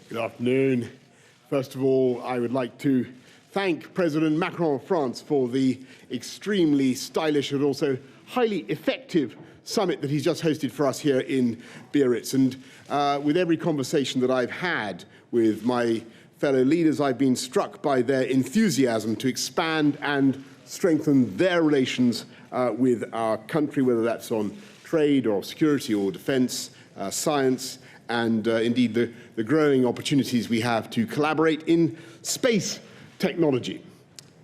Good afternoon. First of all, I would like to thank President Macron of France for the extremely stylish and also highly effective summit that he's just hosted for us here in Biarritz. And with every conversation that I've had with my fellow leaders, I've been struck by their enthusiasm to expand and strengthen their relations with our country, whether that's on trade or security or defense, science, and indeed the growing opportunities we have to collaborate in space technology.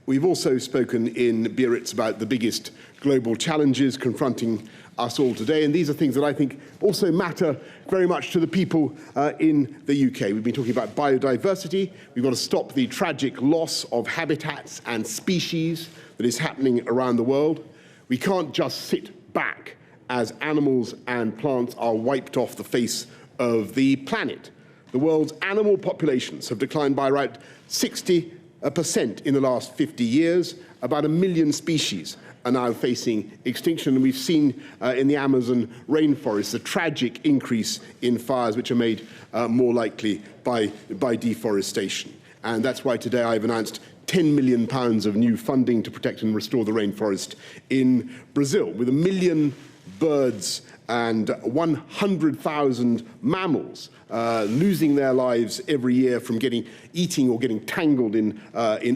We've also spoken in Biarritz about the biggest global challenges confronting us all today, and these are things that I think also matter very much to the people in the UK. We've been talking about biodiversity. We've got to stop the tragic loss of habitats and species that is happening around the world. We can't just sit back as animals and plants are wiped off the face of the planet. The world's animal populations have declined by around 60% in the last 50 years. About 1 million species are now facing extinction, and we've seen in the Amazon rainforest a tragic increase in fires which are made more likely by deforestation. And that's why today I've announced £10 million of new funding to protect and restore the rainforest in Brazil, with 1 million birds and 100,000 mammals losing their lives every year from eating or getting tangled in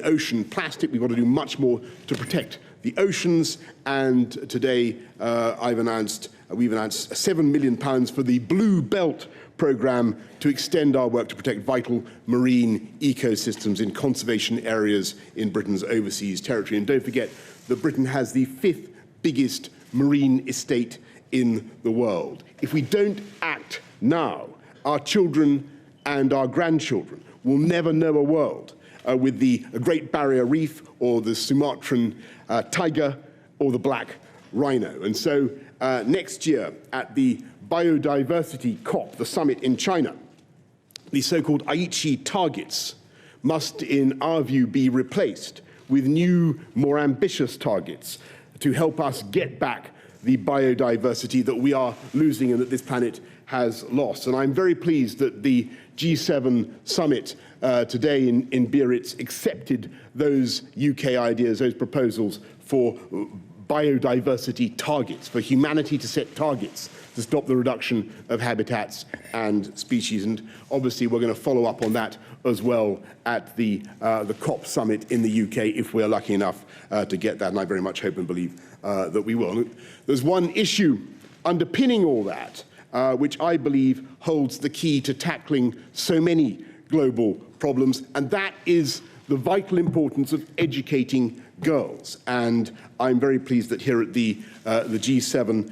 ocean plastic. We've got to do much more to protect the oceans, and today we've announced £7 million for the Blue Belt programme to extend our work to protect vital marine ecosystems in conservation areas in Britain's overseas territory. And don't forget that Britain has the 5th biggest marine estate in the world. If we don't act now, our children and our grandchildren will never know a world with the Great Barrier Reef or the Sumatran tiger or the black rhino. And so next year at the Biodiversity COP, the summit in China, the so-called Aichi targets must, in our view, be replaced with new, more ambitious targets to help us get back the biodiversity that we are losing and that this planet has lost. And I'm very pleased that the G7 summit today in Biarritz accepted those UK ideas, those proposals for biodiversity targets, for humanity to set targets to stop the reduction of habitats and species. And obviously we're going to follow up on that as well at the COP summit in the UK if we're lucky enough to get that, and I very much hope and believe that we will. There's one issue underpinning all that, which I believe holds the key to tackling so many global problems, and that is the vital importance of educating girls. And I'm very pleased that here at the G7,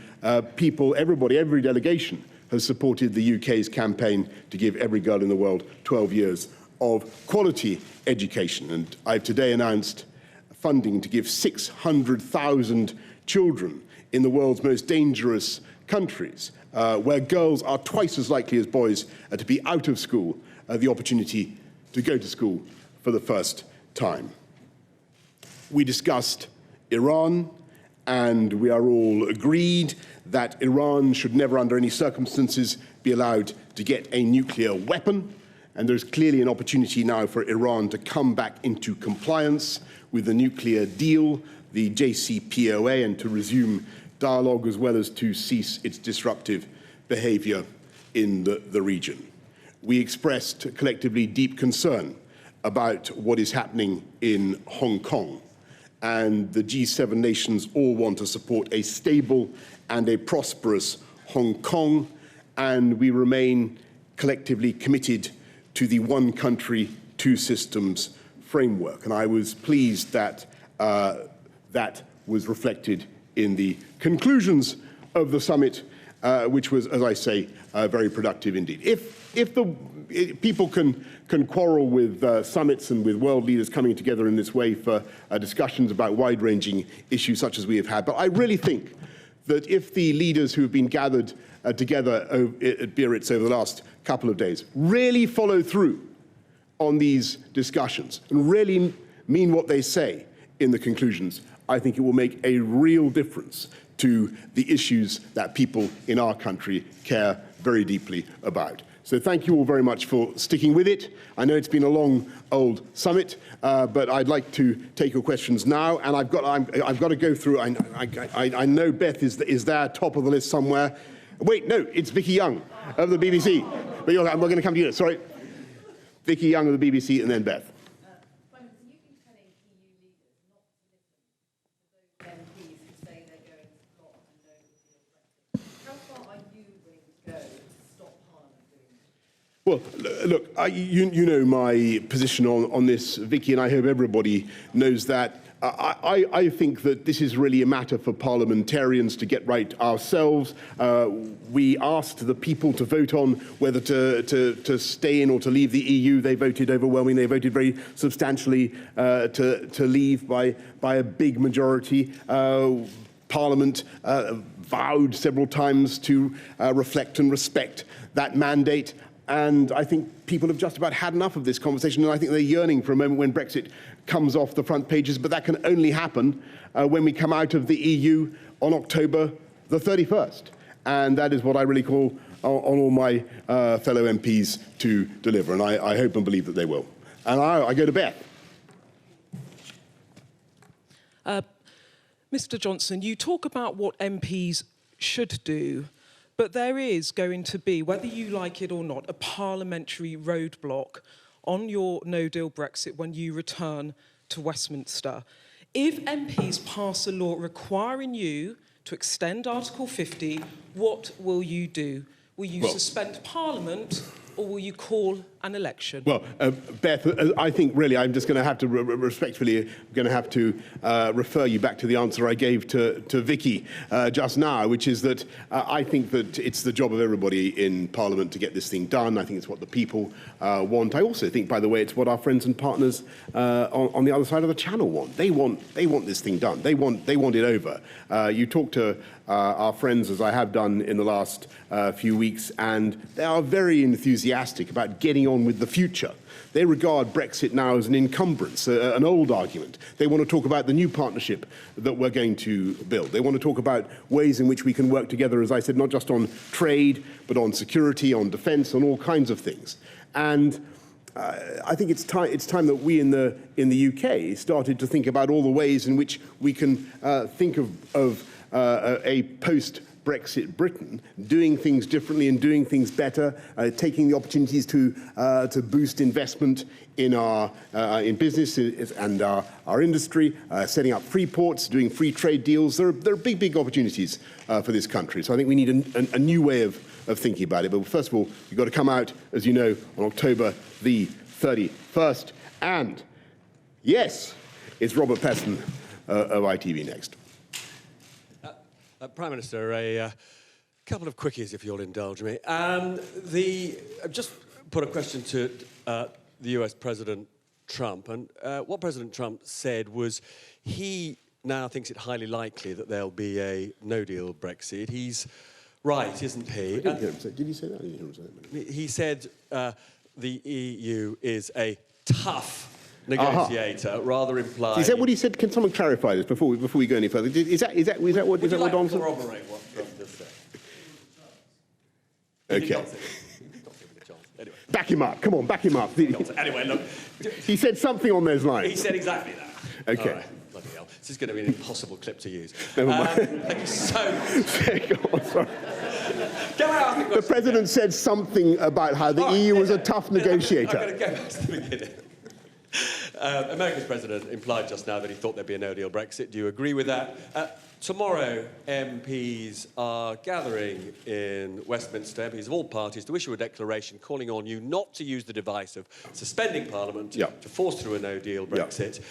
every delegation has supported the UK's campaign to give every girl in the world 12 years of quality education. And I've today announced funding to give 600,000 children in the world's most dangerous countries, where girls are twice as likely as boys to be out of school, the opportunity to go to school for the first time. We discussed Iran, and we are all agreed that Iran should never, under any circumstances, be allowed to get a nuclear weapon. And there's clearly an opportunity now for Iran to come back into compliance with the nuclear deal, the JCPOA, and to resume dialogue, as well as to cease its disruptive behavior in the region. We expressed collectively deep concern about what is happening in Hong Kong, and the G7 nations all want to support a stable and a prosperous Hong Kong, and we remain collectively committed to the one country, two systems framework. And I was pleased that that was reflected in the conclusions of the summit, which was, as I say, very productive indeed. If people can quarrel with summits and with world leaders coming together in this way for discussions about wide-ranging issues such as we have had, but I really think that if the leaders who have been gathered together at Biarritz over the last couple of days really follow through on these discussions and really mean what they say in the conclusions, I think it will make a real difference to the issues that people in our country care very deeply about. So thank you all very much for sticking with it. I know it's been a long, old summit, but I'd like to take your questions now. And I've got to go through. I know Beth is there, top of the list somewhere. Wait, no, it's Vicky Young of the BBC. But we're going to come to you. Sorry, Vicky Young of the BBC, and then Beth. Well, look, you know my position on this, Vicky, and I hope everybody knows that. I think that this is really a matter for parliamentarians to get right ourselves. We asked the people to vote on whether to stay in or to leave the EU. They voted overwhelmingly. They voted very substantially to leave by a big majority. Parliament vowed several times to reflect and respect that mandate. And I think people have just about had enough of this conversation, and I think they're yearning for a moment when Brexit comes off the front pages, but that can only happen when we come out of the EU on October the 31st. And that is what I really call on all my fellow MPs to deliver, and I hope and believe that they will. And I go to Beth. Mr. Johnson, you talk about what MPs should do, but there is going to be, whether you like it or not, a parliamentary roadblock on your no-deal Brexit when you return to Westminster. If MPs pass a law requiring you to extend Article 50, what will you do? Will you suspend Parliament, or will you call an election? Well, Beth, I think really I'm just going to have to respectfully refer you back to the answer I gave to Vicky just now, which is that I think that it's the job of everybody in Parliament to get this thing done. I think it's what the people want. I also think, by the way, it's what our friends and partners on the other side of the Channel want. They want this thing done. They want it over. You talk to our friends, as I have done in the last few weeks, and they are very enthusiastic about getting on with the future. They regard Brexit now as an encumbrance, an old argument. They want to talk about the new partnership that we're going to build. They want to talk about ways in which we can work together, as I said, not just on trade, but on security, on defence, on all kinds of things. And I think it's time that we in the UK started to think about all the ways in which we can think of a post-Brexit Britain doing things differently and doing things better, taking the opportunities to boost investment in in business and our industry, setting up free ports, doing free trade deals. There are big opportunities for this country. So I think we need a new way of thinking about it. But first of all, you've got to come out, as you know, on October the 31st. And yes, it's Robert Peston of ITV next. Prime Minister, a couple of quickies, if you'll indulge me. Just put a question to the US President Trump, and what President Trump said was he now thinks it highly likely that there'll be a no-deal Brexit. He's right, isn't he? Did he say that? I didn't hear him say that. He said the EU is a tough negotiator, rather implied. Is that what he said? Can someone clarify this before we go any further? Is that what Don said? Corroborate what Trump just said? Okay. Anyway. Back him up. Come on, back him up. Anyway, look. He said something on those lines. He said exactly that. Okay. All right. Bloody hell. This is going to be an impossible clip to use. Never mind. Thank you so much. Go on, sorry. Can I ask the question? The President said something about how the EU was a tough negotiator. I'm going to go back to the beginning. America's president implied just now that he thought there'd be a no-deal Brexit. Do you agree with that? Tomorrow, MPs are gathering in Westminster, MPs of all parties, to issue a declaration calling on you not to use the device of suspending Parliament to force through a no-deal Brexit.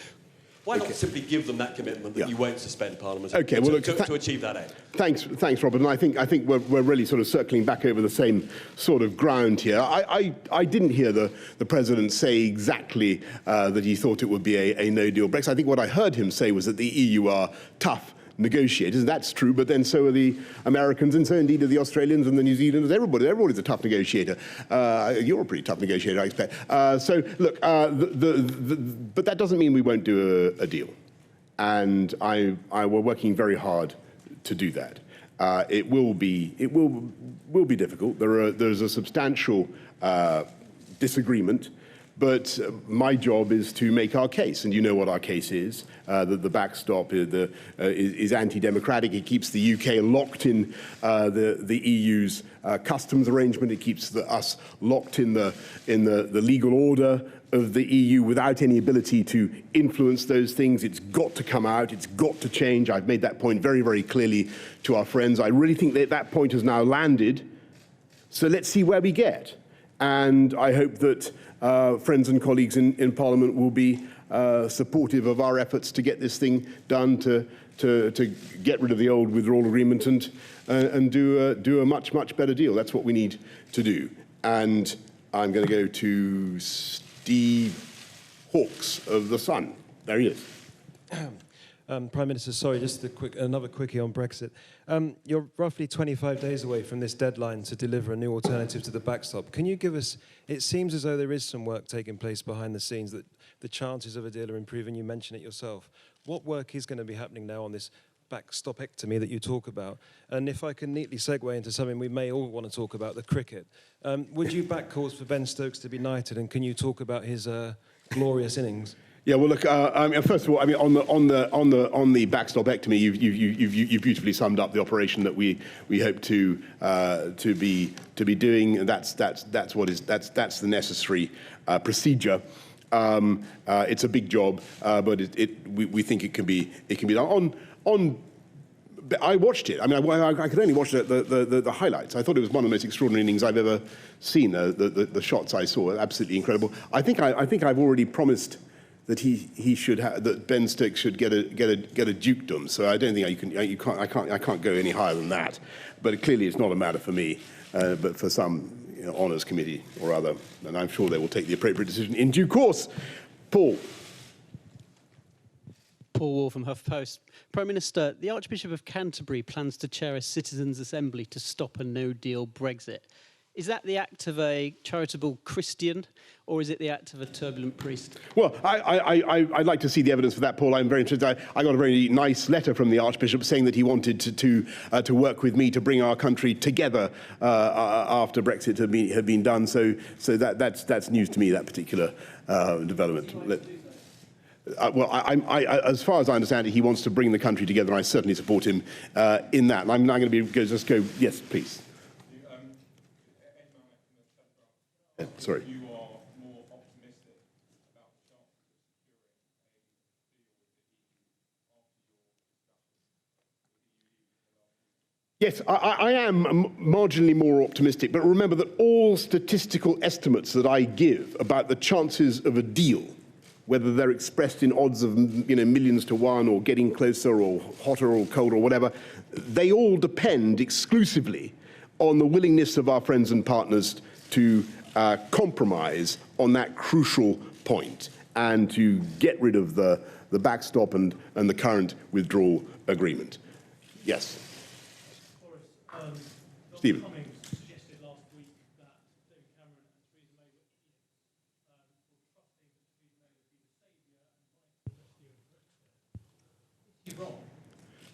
Why not simply give them that commitment that you won't suspend Parliament to achieve that aim? Thanks, Robert. And I think we're really sort of circling back over the same sort of ground here. I didn't hear the President say exactly that he thought it would be a no-deal Brexit. I think what I heard him say was that the EU are tough negotiators, and that's true, but then so are the Americans, and so indeed are the Australians and the New Zealanders. Everybody's a tough negotiator. You're a pretty tough negotiator, I expect. So look, but that doesn't mean we won't do a deal, and we're working very hard to do that. It will be difficult. There's a substantial disagreement, but my job is to make our case, and you know what our case is. That the backstop is anti-democratic. It keeps the UK locked in the EU's customs arrangement. It keeps us locked in the legal order of the EU without any ability to influence those things. It's got to come out. It's got to change. I've made that point very, very clearly to our friends. I really think that point has now landed. So let's see where we get. And I hope that friends and colleagues in Parliament will be supportive of our efforts to get this thing done, to get rid of the old withdrawal agreement and do a much, much better deal. That's what we need to do. And I'm going to go to Steve Hawkes of The Sun. There he is. Prime Minister, sorry, just another quickie on Brexit. You're roughly 25 days away from this deadline to deliver a new alternative to the backstop. Can you give us, it seems as though there is some work taking place behind the scenes, that the chances of a deal are improving. You mentioned it yourself. What work is going to be happening now on this backstopectomy that you talk about? And if I can neatly segue into something we may all want to talk about, the cricket. Would you back calls for Ben Stokes to be knighted, and can you talk about his glorious innings? Yeah, well, look. First of all, on the backstopectomy, you've beautifully summed up the operation that we hope to be doing, and that's the necessary procedure. It's a big job, but we think it can be done. I watched it. I could only watch the highlights. I thought it was one of the most extraordinary innings I've ever seen. The shots I saw, absolutely incredible. I think I've already promised that that Ben Stokes should get a dukedom. So I don't think I can't go any higher than that. But clearly, it's not a matter for me, but for some honours committee or other, and I'm sure they will take the appropriate decision in due course. Paul Wall from HuffPost. Prime Minister, the Archbishop of Canterbury plans to chair a citizens' assembly to stop a no-deal Brexit. Is that the act of a charitable Christian, or is it the act of a turbulent priest? Well, I'd like to see the evidence for that, Paul. I'm very interested. I got a very nice letter from the Archbishop saying that he wanted to work with me to bring our country together after Brexit had been done. So that's news to me, that particular development. As far as I understand it, he wants to bring the country together, and I certainly support him in that. And I'm now going to just go. Yes, please. Sorry. You are more optimistic about the chance of securing a deal? Yes, I am marginally more optimistic, but remember that all statistical estimates that I give about the chances of a deal, whether they're expressed in odds of millions to one, or getting closer, or hotter, or colder, or whatever, they all depend exclusively on the willingness of our friends and partners to compromise on that crucial point and to get rid of the backstop and the current withdrawal agreement. Yes. Boris, Stephen. Cummings suggested last week that David Cameron and Theresa May were idiots, were trusting that Theresa May would be the saviour and wrong.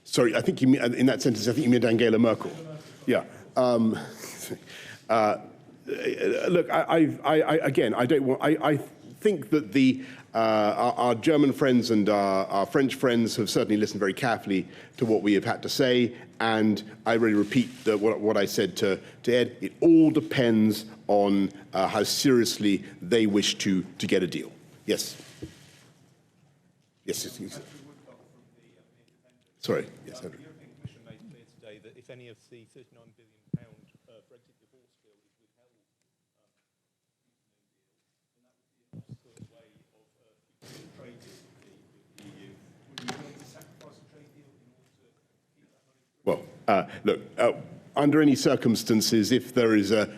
Sorry, I think you mean, in that sentence, I think you meant Angela Merkel. Yeah. Look, I think that our German friends and our French friends have certainly listened very carefully to what we have had to say, and I really repeat what I said to Ed. It all depends on how seriously they wish to get a deal. Yes. Yes. Sorry. Yes, Andrew. The European Commission made clear today that if any of the £39 billion Brexit divorce bill is withheld from the no deal, then that would be a way of trade deal with the EU. Would you be willing to sacrifice a trade deal in order to keep that money? Well, look, under any circumstances, if there is a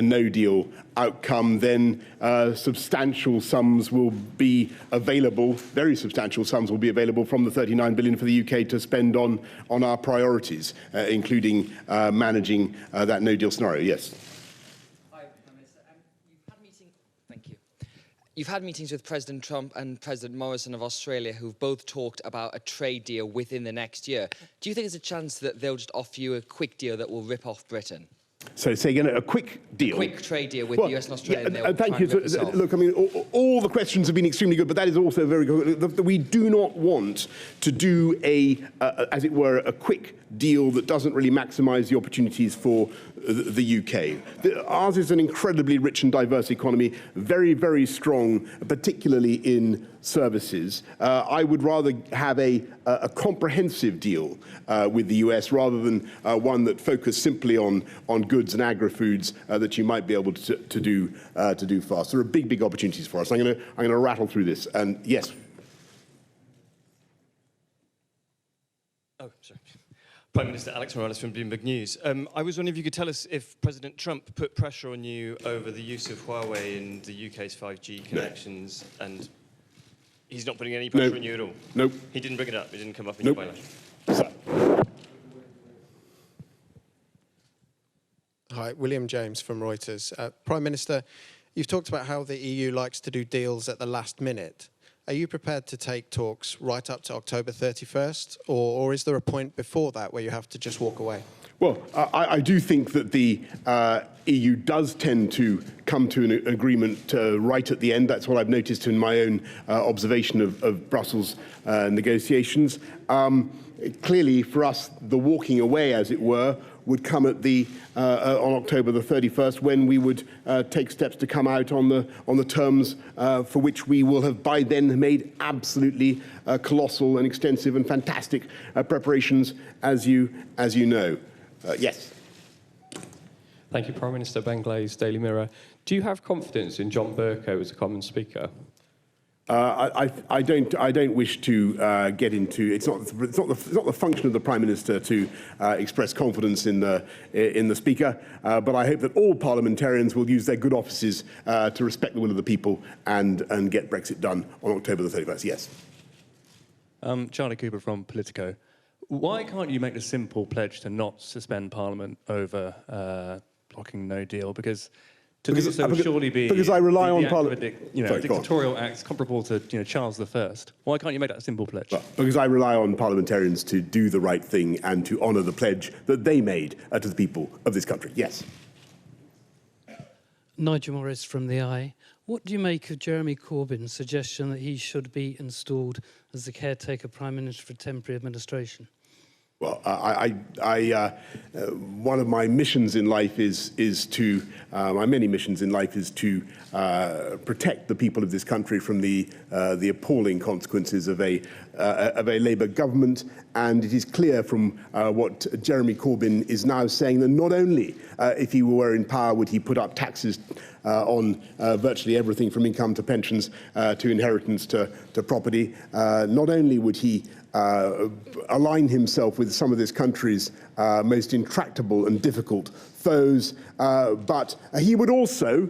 no-deal outcome, then substantial sums will be available, very substantial sums will be available from the 39 billion for the UK to spend on our priorities, including managing that no-deal scenario. Yes. Hi, Prime Minister. You've had a meeting. Thank you. You've had meetings with President Trump and President Morrison of Australia, who've both talked about a trade deal within the next year. Do you think there's a chance that they'll just offer you a quick deal that will rip off Britain? So say again, a quick deal. A quick trade deal with the US and Australia. And they'll thank try you. and rip us off. Look, I mean, all the questions have been extremely good, but that is also very good. We do not want to do as it were, a quick deal that doesn't really maximise the opportunities for the UK. Ours is an incredibly rich and diverse economy, very, very strong, particularly in services. I would rather have a comprehensive deal with the US rather than one that focused simply on goods and agri-foods that you might be able to do fast. There are big, big opportunities for us. I'm going to rattle through this. And yes. Oh, sorry. Prime Minister Alex Morales from Bloomberg News. I was wondering if you could tell us if President Trump put pressure on you over the use of Huawei in the UK's 5G connections, and he's not putting any pressure on you at all? Nope. He didn't bring it up? It didn't come up in Nope. your bylaws? Hi, William James from Reuters. Prime Minister, you've talked about how the EU likes to do deals at the last minute. Are you prepared to take talks right up to October 31st, or is there a point before that where you have to just walk away? Well, I do think that the EU does tend to come to an agreement right at the end. That's what I've noticed in my own observation of Brussels negotiations. Clearly, for us, the walking away, as it were, would come at on October the 31st, when we would take steps to come out on the terms for which we will have by then made absolutely colossal and extensive and fantastic preparations, as you know. Yes. Thank you, Prime Minister. Ben Glaze, Daily Mirror. Do you have confidence in John Bercow as a Commons Speaker? I don't wish to get into. It's not the function of the Prime Minister to express confidence in the Speaker. But I hope that all parliamentarians will use their good offices to respect the will of the people and get Brexit done on October the 31st. Yes. Charlie Cooper from Politico. Why can't you make the simple pledge to not suspend Parliament over blocking no deal? Because to do so would surely be because I rely on Parliament. Dictatorial acts comparable to Charles I. Why can't you make that a simple pledge? Well, because I rely on parliamentarians to do the right thing and to honour the pledge that they made to the people of this country. Yes. Nigel Morris from The Eye. What do you make of Jeremy Corbyn's suggestion that he should be installed as the caretaker Prime Minister for temporary administration? Well, one of my missions in life is to my many missions in life is to protect the people of this country from the appalling consequences of a Labour government. And it is clear from what Jeremy Corbyn is now saying that not only if he were in power would he put up taxes on virtually everything from income to pensions to inheritance to property, not only would he align himself with some of this country's most intractable and difficult foes, but he would also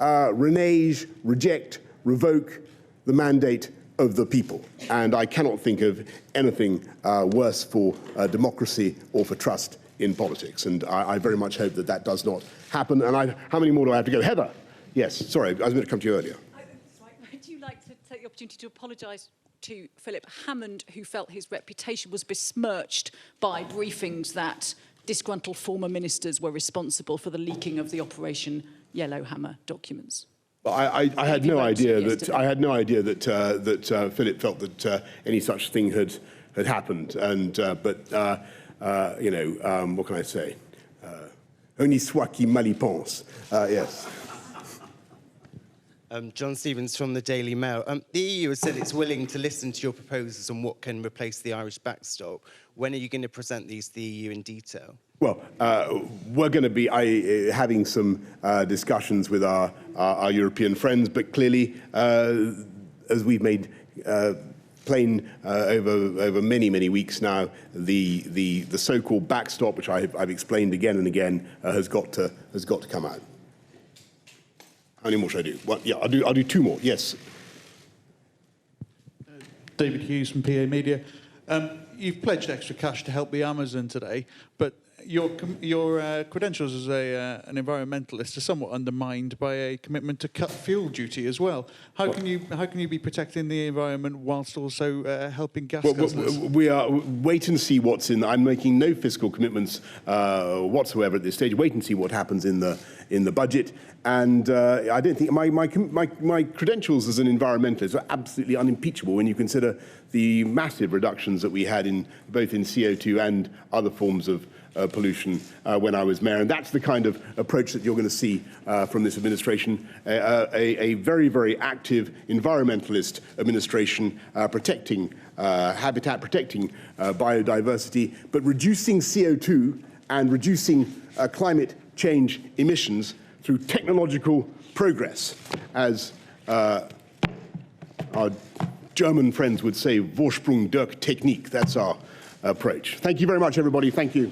renege, reject, revoke the mandate of the people. And I cannot think of anything worse for democracy or for trust in politics. And I very much hope that that does not happen. And how many more do I have to go? Heather? Yes, sorry, I was going to come to you earlier. Would you like to take the opportunity to apologise to Philip Hammond, who felt his reputation was besmirched by briefings that disgruntled former ministers were responsible for the leaking of the Operation Yellowhammer documents? Well, I had no idea that Philip felt that any such thing had happened. And what can I say? Honi soit qui mal y pense. Yes. John Stevens from the Daily Mail. The EU has said it's willing to listen to your proposals on what can replace the Irish backstop. When are you going to present these to the EU in detail? Well, we're going to be having some discussions with our European friends, but clearly, as we've made plain over many weeks now, the so-called backstop, which I've explained again and again, has got to come out. How many more should I do? Well, yeah, I'll do two more. Yes. David Hughes from PA Media. You've pledged extra cash to help the Amazon today, but your credentials as an environmentalist are somewhat undermined by a commitment to cut fuel duty as well. How can you be protecting the environment whilst also helping gas guzzlers? We are wait and see what's in. I'm making no fiscal commitments whatsoever at this stage. Wait and see what happens in the budget. And I don't think my credentials as an environmentalist are absolutely unimpeachable when you consider the massive reductions that we had in both in CO2 and other forms of pollution when I was mayor. And that's the kind of approach that you're going to see from this administration, a very, very active environmentalist administration protecting habitat, protecting biodiversity, but reducing CO2 and reducing climate change emissions through technological progress, as our German friends would say, Vorsprung durch Technik. That's our approach. Thank you very much, everybody. Thank you.